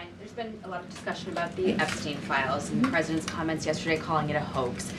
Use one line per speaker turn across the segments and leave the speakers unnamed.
Karoline, there's been a lot of discussion about the Epstein files and the president's comments yesterday calling it a hoax.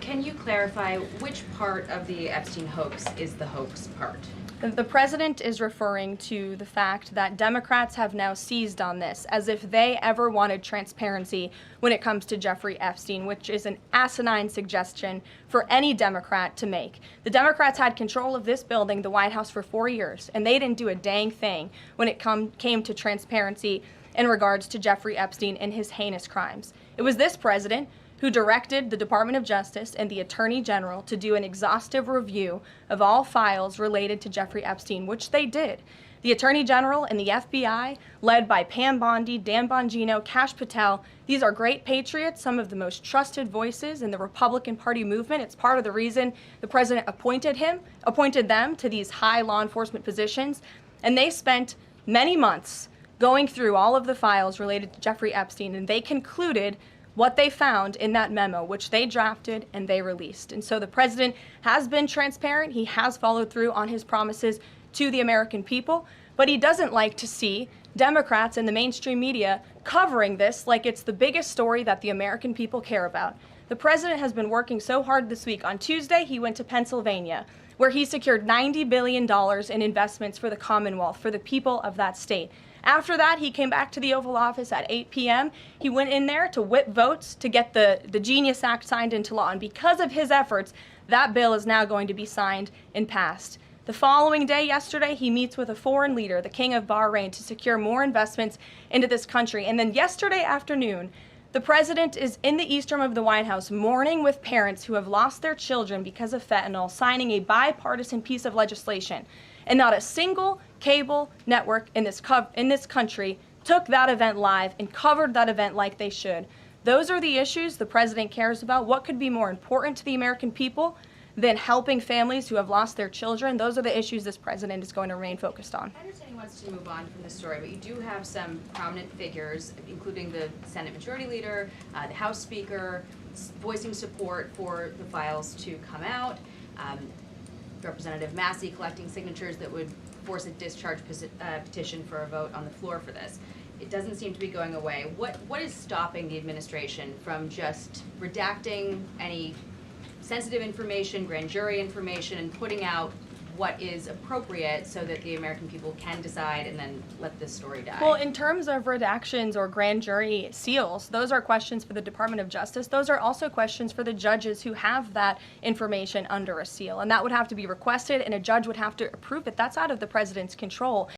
Can you clarify which part of the Epstein hoax is the hoax part?
The president is referring to the fact that Democrats have now seized on this as if they ever wanted transparency when it comes to Jeffrey Epstein, which is an asinine suggestion for any Democrat to make. The Democrats had control of this building, the White House, for 4 years, and they didn't do a dang thing when it came to transparency in regards to Jeffrey Epstein and his heinous crimes. It was this president who directed the Department of Justice and the Attorney General to do an exhaustive review of all files related to Jeffrey Epstein, which they did. The Attorney General and the FBI, led by Pam Bondi, Dan Bongino, Kash Patel, these are great patriots, some of the most trusted voices in the Republican Party movement. It's part of the reason the president appointed them to these high law enforcement positions, and they spent many months going through all of the files related to Jeffrey Epstein, and they concluded what they found in that memo, which they drafted and they released. And so the president has been transparent. He has followed through on his promises to the American people, but he doesn't like to see Democrats and the mainstream media covering this like it's the biggest story that the American people care about. The president has been working so hard this week. On Tuesday, he went to Pennsylvania, where he secured $90 billion in investments for the Commonwealth, for the people of that state. After that, he came back to the Oval Office at 8 p.m. He went in there to whip votes to get the Genius Act signed into law. And because of his efforts, that bill is now going to be signed and passed. The following day, yesterday, he meets with a foreign leader, the King of Bahrain, to secure more investments into this country. And then yesterday afternoon, the president is in the East Room of the White House mourning with parents who have lost their children because of fentanyl, signing a bipartisan piece of legislation. And not a single cable network in this country took that event live and covered that event like they should. Those are the issues the president cares about. What could be more important to the American people than helping families who have lost their children? Those are the issues this president is going to remain focused on.
I understand he wants to move on from this story, but you do have some prominent figures, including the Senate Majority Leader, the House Speaker, voicing support for the files to come out. Representative Massey collecting signatures that would force a discharge petition for a vote on the floor for this. It doesn't seem to be going away. What is stopping the administration from just redacting any sensitive information, grand jury information, and putting out what is appropriate so that the American people can decide and then let this story die?
Well, in terms of redactions or grand jury seals, those are questions for the Department of Justice. Those are also questions for the judges who have that information under a seal. And that would have to be requested, and a judge would have to approve it. That's out of the president's control.